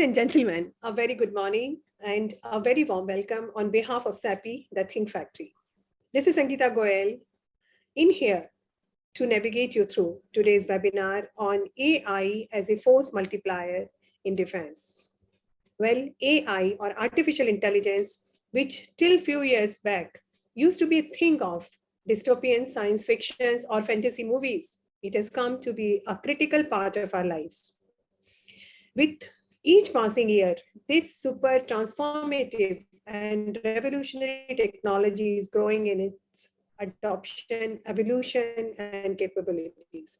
and gentlemen, a very good morning and a very warm welcome on behalf of SAPI, the Think Factory. This is Sangeeta Goyal in here to navigate you through today's webinar on AI as a force multiplier in defense. Well, AI or artificial intelligence, which till few years back used to be a thing of dystopian science fictions or fantasy movies, it has come to be a critical part of our lives. With each passing year, this super transformative and revolutionary technology is growing in its adoption, evolution, and capabilities,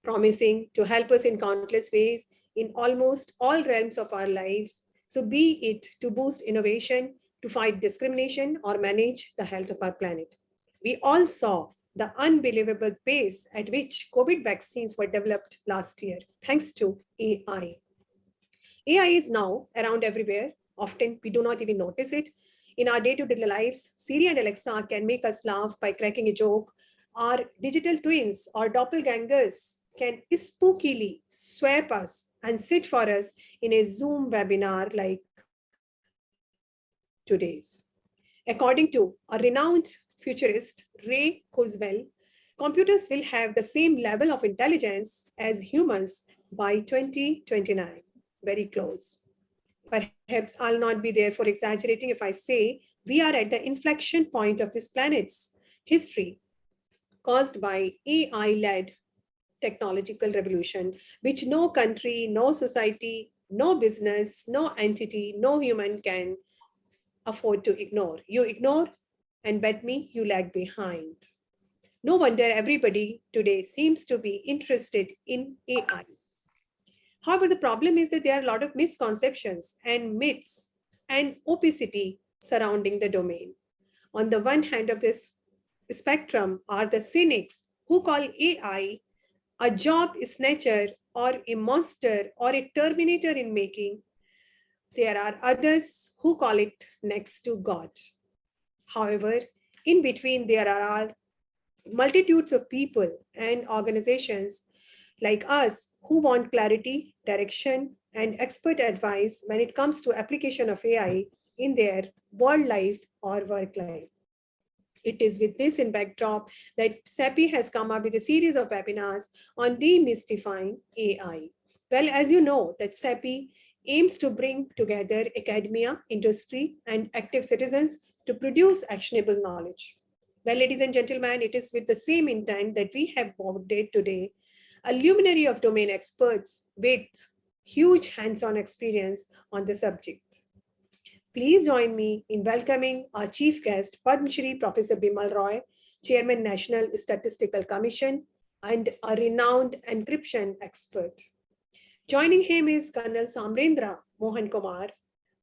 promising to help us in countless ways in almost all realms of our lives. So be it to boost innovation, to fight discrimination, or manage the health of our planet. We all saw the unbelievable pace at which COVID vaccines were developed last year, thanks to AI. AI is now around everywhere. Often we do not even notice it. In our day-to-day lives, Siri and Alexa can make us laugh by cracking a joke. Our digital twins or doppelgangers can spookily swap us and sit for us in a Zoom webinar like today's. According to a renowned futurist, Ray Kurzweil, computers will have the same level of intelligence as humans by 2029. Very close. Perhaps I'll not be there for exaggerating if I say we are at the inflection point of this planet's history caused by AI-led technological revolution, which no country, no society, no business, no entity, no human can afford to ignore. You ignore, and bet me, you lag behind. No wonder everybody today seems to be interested in AI. However, the problem is that there are a lot of misconceptions and myths and opacity surrounding the domain. On the one hand of this spectrum are the cynics who call AI a job snatcher or a monster or a terminator in making. There are others who call it next to God. However, in between there are multitudes of people and organizations like us who want clarity, direction, and expert advice when it comes to application of AI in their world life or work life. It is with this in backdrop that SAPI has come up with a series of webinars on demystifying AI. Well, as you know, that SAPI aims to bring together academia, industry, and active citizens to produce actionable knowledge. Well, ladies and gentlemen, it is with the same intent that we have boarded today a luminary of domain experts with huge hands-on experience on the subject. Please join me in welcoming our chief guest, Padma Shri Professor Bimal Roy, Chairman, National Statistical Commission, and a renowned encryption expert. Joining him is Colonel Samrendra Mohan Kumar,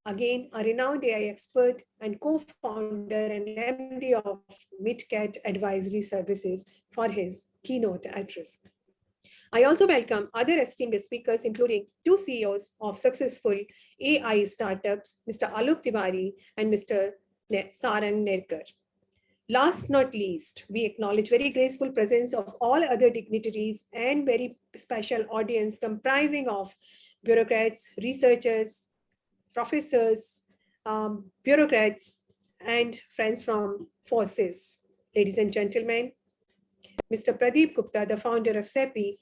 again a renowned AI expert and co-founder and MD of MidCat Advisory Services, for his keynote address. I also welcome other esteemed speakers, including two CEOs of successful AI startups, Mr. Alok Tiwari and Mr. Sarang Nerkar. Last not least, we acknowledge very graceful presence of all other dignitaries and very special audience comprising of bureaucrats, researchers, professors, bureaucrats, and friends from forces. Ladies and gentlemen, Mr. Pradeep Gupta, the founder of SAPI,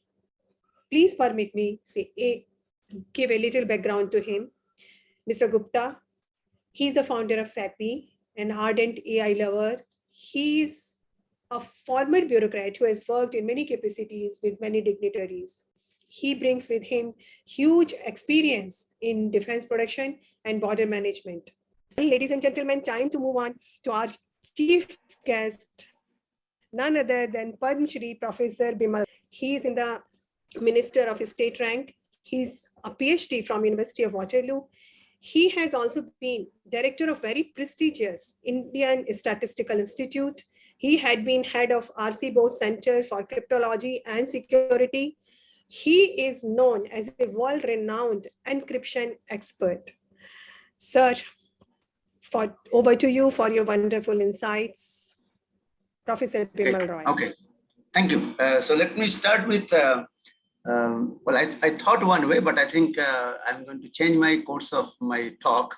please permit me give a little background to him. Mr. Gupta, he's the founder of SAPI, an ardent AI lover. He's a former bureaucrat who has worked in many capacities with many dignitaries. He brings with him huge experience in defense production and border management. Ladies and gentlemen, time to move on to our chief guest, none other than Padma Shri Professor Bimal. He is in the Minister of State rank. He's a PhD from University of Waterloo. He has also been director of very prestigious Indian Statistical Institute. He had been head of RC Bose Center for Cryptology and Security. He is known as a world-renowned encryption expert. Sir, over to you for your wonderful insights. Professor Bimal Roy. Okay, thank you. So let me start with Well, I thought one way, but I think I'm going to change my course of my talk.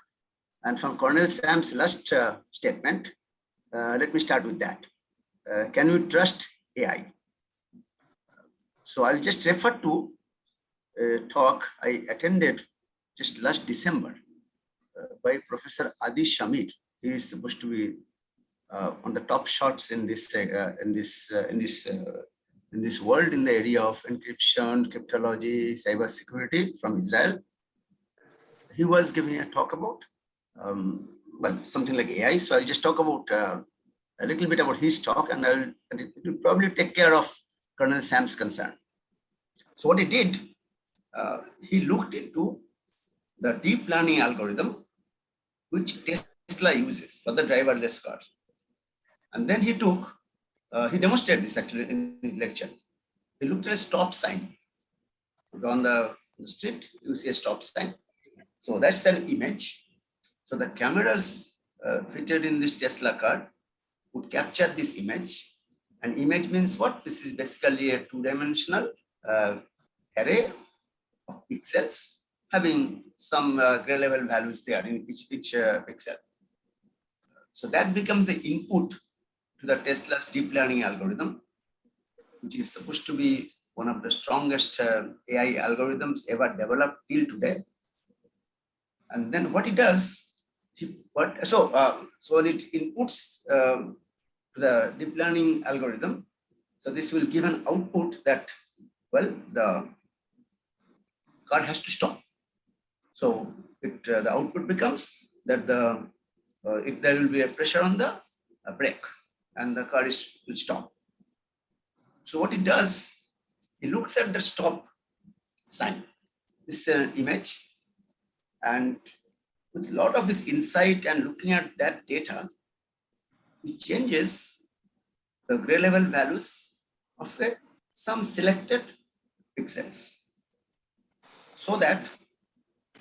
And from Colonel Sam's last statement, let me start with that. Can we trust AI? So I'll just refer to a talk I attended just last December by Professor Adi Shamir. He is supposed to be on the top shots in this world in the area of encryption, cryptology, cybersecurity from Israel. He was giving a talk about well, something like AI. So I'll just talk about a little bit about his talk, and it will probably take care of Colonel Sam's concern. So what he did, he looked into the deep learning algorithm which Tesla uses for the driverless car. And then he demonstrated this actually in his lecture. He looked at a stop sign. On the street, you see a stop sign. So that's an image. So the cameras fitted in this Tesla car would capture this image. And image means what? This is basically a two-dimensional array of pixels having some gray level values there in each pixel. So that becomes the input to the Tesla's deep learning algorithm, which is supposed to be one of the strongest AI algorithms ever developed till today. And then what it does, so when it inputs to the deep learning algorithm, so this will give an output that, well, the car has to stop. So the output becomes that there will be a pressure on the brake and the car will stop. So what it does, it looks at the stop sign. This is an image, and with a lot of his insight and looking at that data, it changes the gray level values of some selected pixels so that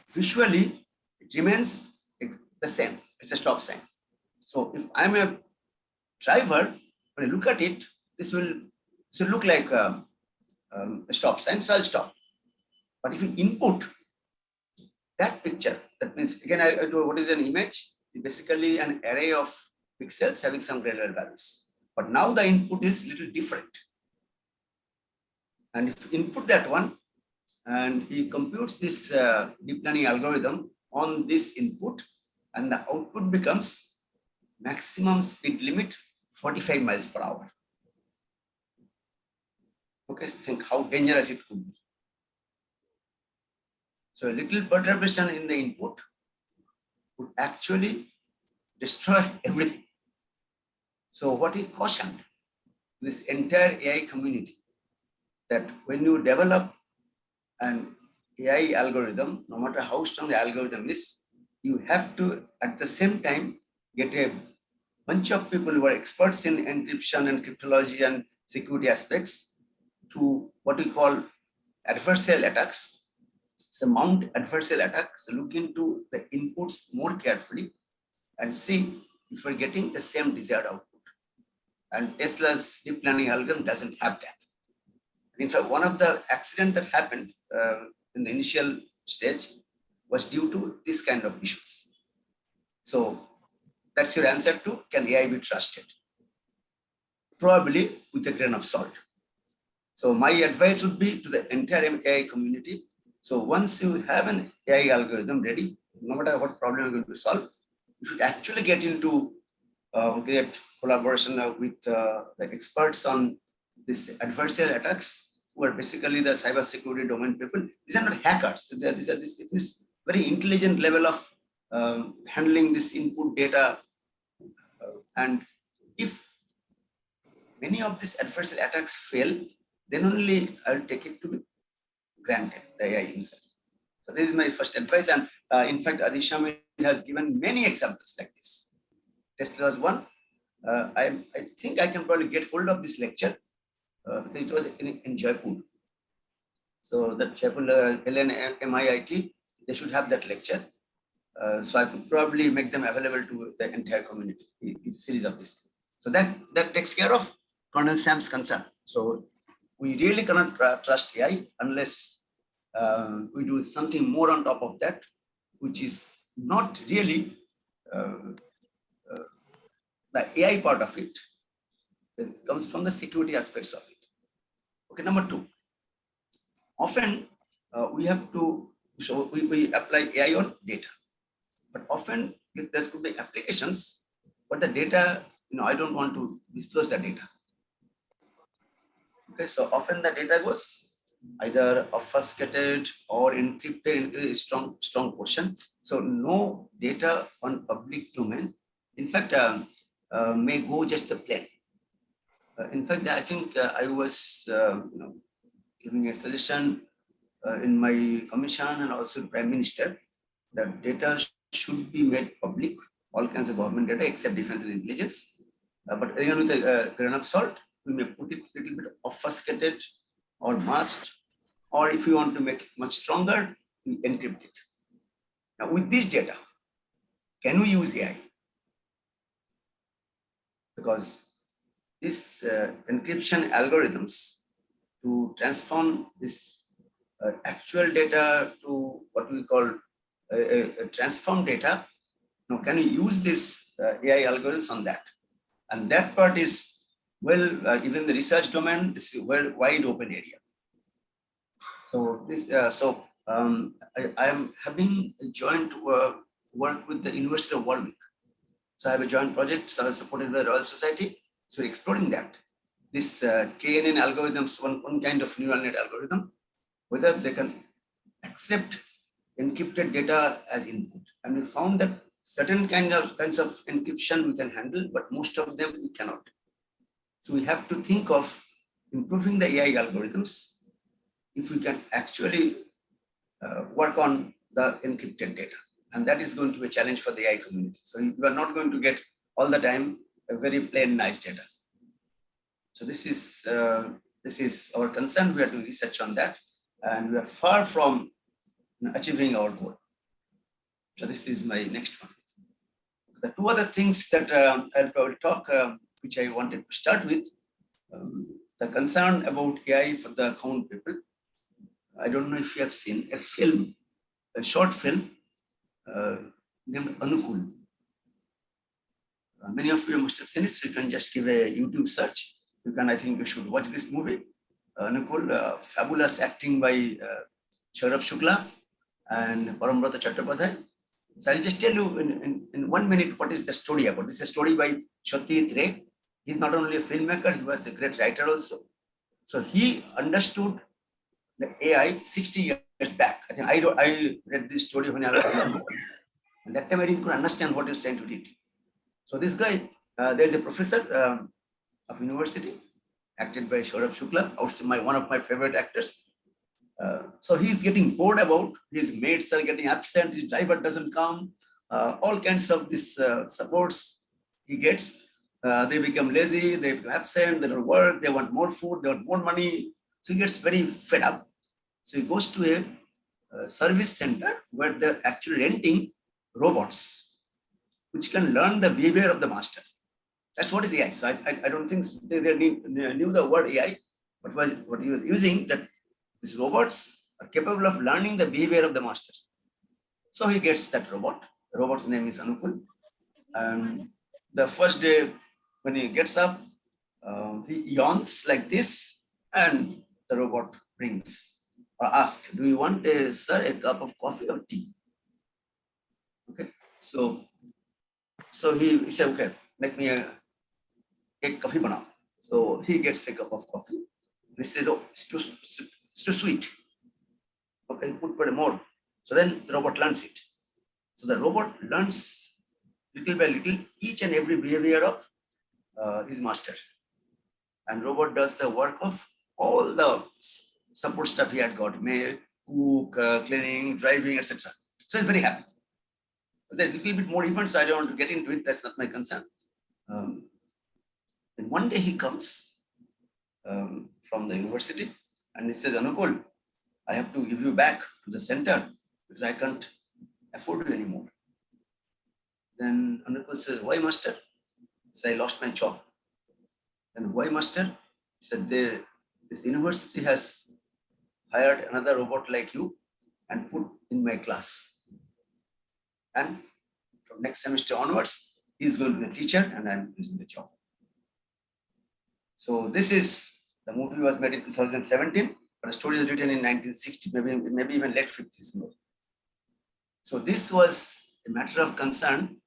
visually it remains the same. It's a stop sign. So if I'm a driver, when I look at it, this will look like a stop sign, so I'll stop. But if you input that picture, that means, again, what is an image? It's basically an array of pixels having some gray level values. But now the input is a little different. And if you input that one, and he computes this deep learning algorithm on this input, and the output becomes maximum speed limit 45 miles per hour. Okay, think how dangerous it could be. So a little perturbation in the input would actually destroy everything. So what he cautioned this entire AI community, that when you develop an AI algorithm, no matter how strong the algorithm is, you have to at the same time get a bunch of people who are experts in encryption and cryptology and security aspects to what we call adversarial attacks. So mount adversarial attacks, so look into the inputs more carefully and see if we're getting the same desired output. And Tesla's deep learning algorithm doesn't have that. In fact, one of the accidents that happened in the initial stage was due to this kind of issues. So that's your answer to, can AI be trusted? Probably with a grain of salt. So my advice would be to the entire AI community. So once you have an AI algorithm ready, no matter what problem you're going to solve, you should actually get into get collaboration with the experts on this adversarial attacks, who are basically the cybersecurity domain people. These are not hackers. It is very intelligent level of handling this input data. And if many of these adversarial attacks fail, then only I'll take it to be granted, the AI user. So this is my first advice. And in fact, Adi Shamir has given many examples like this. Tesla was one. I think I can probably get hold of this lecture because it was in Jaipur. So that Jaipur LNMIIT, they should have that lecture. So I could probably make them available to the entire community, a series of this. So that takes care of Colonel Sam's concern. So we really cannot trust AI unless we do something more on top of that, which is not really uh, the AI part of it. It comes from the security aspects of it. Okay, number two, often we have to, so we apply AI on data, but often there could be applications, but the data, I don't want to disclose the data. Okay, so often the data goes either obfuscated or encrypted in a strong portion. So no data on public domain. In fact, may go just the plain. In fact, I think I was giving a suggestion in my commission and also the Prime Minister that data should be made public, all kinds of government data except defense and intelligence. But again, with a grain of salt, we may put it a little bit obfuscated or masked, or if you want to make it much stronger, we encrypt it. Now, with this data, can we use AI? Because this encryption algorithms to transform this actual data to what we call transform data. Now, can we use this AI algorithms on that? And that part is, well, even the research domain, this is a wide open area. So this, I am having a joint work with the University of Warwick. So I have a joint project supported by the Royal Society. So we're exploring that. This KNN algorithms, one kind of neural net algorithm, whether they can accept encrypted data as input. And we found that certain kinds of encryption we can handle, but most of them we cannot. So we have to think of improving the AI algorithms if we can actually work on the encrypted data. And that is going to be a challenge for the AI community. So you are not going to get all the time a very plain, nice data. So this is our concern. We are doing research on that, and we are far from achieving our goal. So this is my next one. The two other things that I'll probably talk, which I wanted to start with, the concern about AI for the common people. I don't know if you have seen a film, a short film named Anukul. Many of you must have seen it, so you can just give a YouTube search. I think you should watch this movie. Anukul, fabulous acting by Saurabh Shukla and Parambrata Chattopadhyay. So I'll just tell you in 1 minute what is the story about. This is a story by Satyajit Ray. He's not only a filmmaker, he was a great writer also. So he understood the AI 60 years back. I think I read this story when I was young. And that time I didn't understand what he was trying to read. So this guy, there's a professor of university, acted by Saurabh Shukla, one of my favorite actors. So he's getting bored about his mates are getting absent, his driver doesn't come, all kinds of this supports he gets. They become lazy, they become absent, they don't work, they want more food, they want more money. So he gets very fed up. So he goes to a service center where they're actually renting robots, which can learn the behavior of the master. That's what is AI. So I don't think they knew the word AI, but what he was using, that these robots are capable of learning the behavior of the masters. So he gets that robot. The robot's name is Anukul. And the first day when he gets up, he yawns like this, and the robot brings or asks, "Do you want, sir, a cup of coffee or tea?" Okay. So he said, "Okay, make me a coffee banana." So he gets a cup of coffee. He says, "Oh, it's too sweet. Okay, put more." So then the robot learns it. So the robot learns little by little each and every behavior of his master. And robot does the work of all the support stuff he had got, mail, cook, cleaning, driving, etc. So he's very happy. So there's a little bit more events. I don't want to get into it. That's not my concern. Then one day he comes from the university and he says, "Anukul, I have to give you back to the center because I can't afford you anymore." Then Anukul says, "Why, master?" He says, "I lost my job." "Then why, master?" He said, this university has hired another robot like you and put in my class. And from next semester onwards, he's going to be the teacher and I'm losing the job. So this is, the movie was made in 2017, but the story was written in 1960, maybe even late 50s more. So this was a matter of concern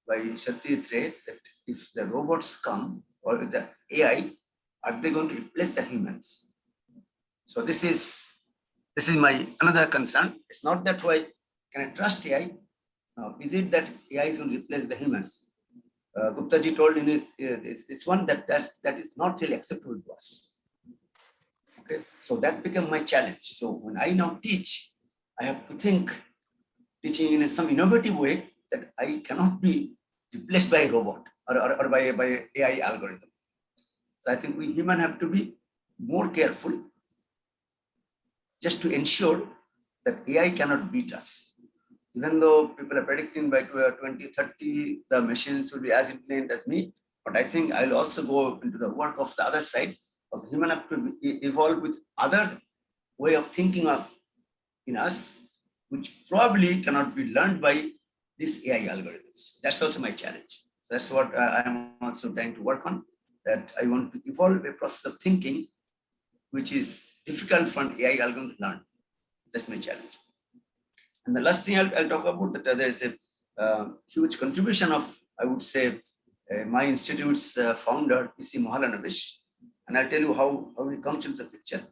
by Satyajit Ray, that if the robots come or the AI, are they going to replace the humans? So this is my another concern. It's not that why can I trust AI? Is it that AI is going to replace the humans? Gupta ji told in his this one that is not really acceptable to us. Okay, so that became my challenge. So when I now teach, I have to think teaching in some innovative way that I cannot be replaced by a robot or by AI algorithm. So I think we human have to be more careful just to ensure that AI cannot beat us. Even though people are predicting by 2030, the machines will be as intelligent as me, but I think I'll also go into the work of the other side of human have to evolve with other way of thinking of in us, which probably cannot be learned by these AI algorithms. That's also my challenge. So that's what I'm also trying to work on, that I want to evolve a process of thinking which is difficult for an AI algorithm to learn. That's my challenge. And the last thing I'll talk about, that there is a huge contribution of, I would say, my institute's founder, P.C. Mahalanobis, and I'll tell you how he comes into the picture.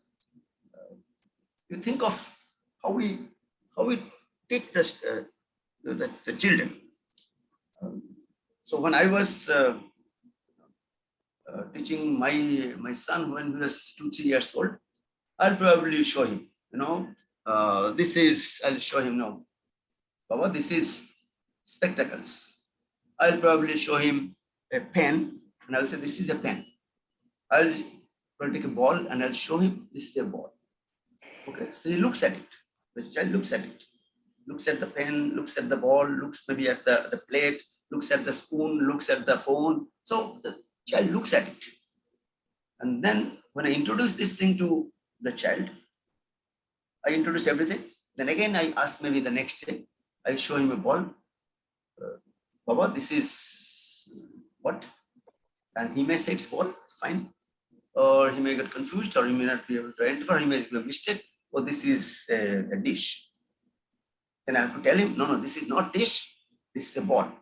You think of how we teach the children. So when I was teaching my son when he was 2-3 years old, I'll probably show him, this is, I'll show him now, Baba, this is spectacles. I'll probably show him a pen and I'll say, this is a pen. I'll take a ball and I'll show him, this is a ball. Okay, so he looks at it. The child looks at it, looks at the pen, looks at the ball, looks maybe at the plate, looks at the spoon, looks at the phone. So the child looks at it. And then when I introduce this thing to the child, I introduce everything. Then again, I ask maybe the next day, I show him a ball. Baba, this is what? And he may say it's ball, fine. Or he may get confused, or he may not be able to identify, he may be a mistake, or this is a dish. Then I have to tell him, no, this is not dish, this is a ball.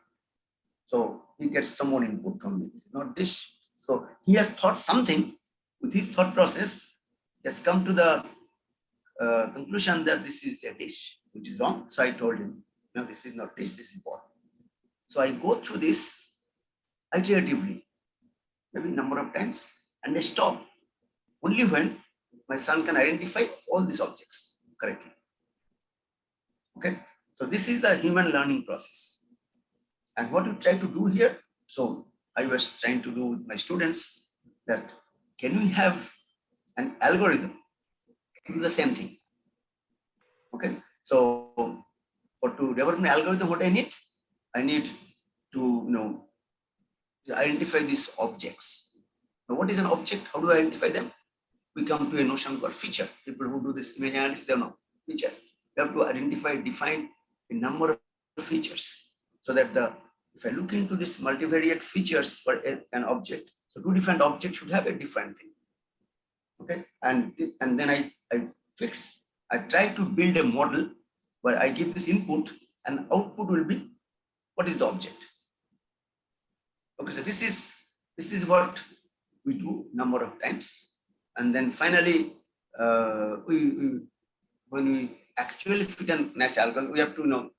So he gets some more input from me. This is not dish. So he has thought something with his thought process, he has come to the conclusion that this is a dish, which is wrong. So I told him, no, this is not dish, this is ball. So I go through this iteratively, maybe a number of times, and I stop only when my son can identify all these objects correctly. Okay, so this is the human learning process. And what we try to do here, so I was trying to do with my students, that can we have an algorithm to do the same thing? Okay, so to develop an algorithm, what I need to identify these objects. Now, what is an object? How do I identify them? We come to a notion called feature. People who do this image analysis, they know feature. You have to identify, define a number of features, so that if I look into this multivariate features for an object, so two different objects should have a different thing. Okay, and then I try to build a model where I give this input and output will be what is the object. Okay, so this is what we do number of times, and then finally when we actually fit a nice algorithm, we have to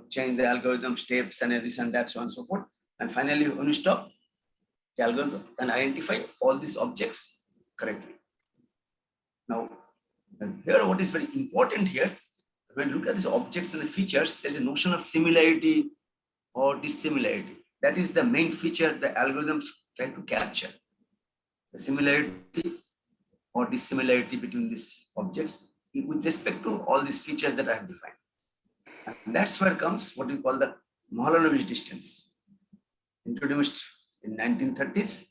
change the algorithm steps and this and that, so on and so forth. And finally, when we stop, the algorithm can identify all these objects correctly. Now, here what is very important here, when you look at these objects and the features, there is a notion of similarity or dissimilarity. That is the main feature the algorithms try to capture. The similarity or dissimilarity between these objects with respect to all these features that I have defined. And that's where comes what we call the Mahalanobis distance, introduced in 1930s.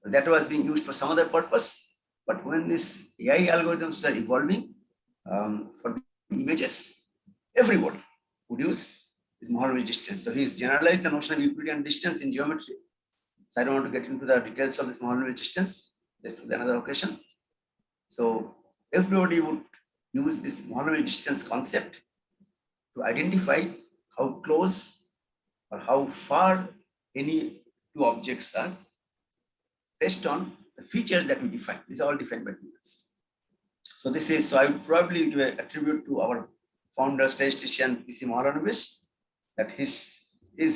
That was being used for some other purpose, But when these AI algorithms are evolving for the images, everybody would use this Mohorovich distance. So he's generalized the notion of Euclidean distance in geometry. So I don't want to get into the details of this Mohorovich distance, just for another occasion. So everybody would use this Mohorovich distance concept to identify how close or how far any two objects are based on the features that we define. These are all defined by humans. So this is, so I would probably give a tribute to our founder statistician P.C. Mohorovich, that his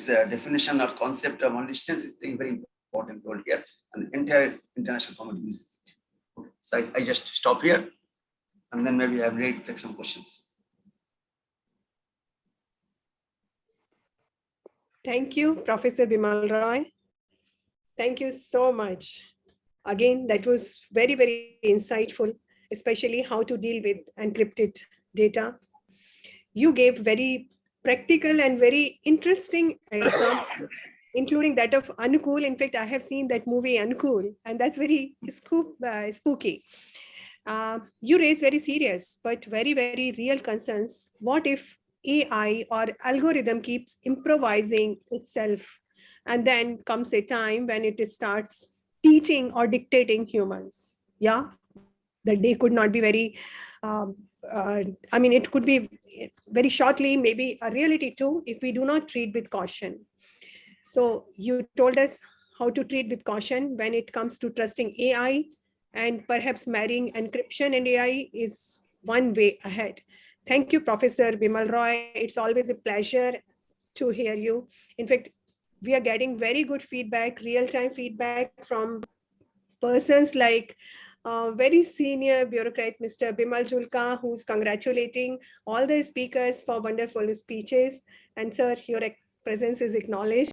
definition or concept of long distance is playing very important role here, and the entire international community uses it. Okay. So I just stop here, and then maybe I'm ready to take some questions. Thank you, Professor Bimal Roy. Thank you so much. Again, that was very, very insightful, especially how to deal with encrypted data. You gave very practical and very interesting examples, including that of Anukul. In fact, I have seen that movie Anukul, and that's very spooky. You raise very serious but very, very real concerns. What if AI or algorithm keeps improvising itself, and then comes a time when it starts teaching or dictating humans? Yeah, the day could not be very, I mean, it could be very shortly, maybe a reality too, if we do not treat with caution. So you told us how to treat with caution when it comes to trusting AI, and perhaps marrying encryption and AI is one way ahead. Thank you, Professor Bimal Roy. It's always a pleasure to hear you. In fact, we are getting very good feedback, real-time feedback from persons like very senior bureaucrat, Mr. Bimal Julka, who's congratulating all the speakers for wonderful speeches. And sir, your presence is acknowledged.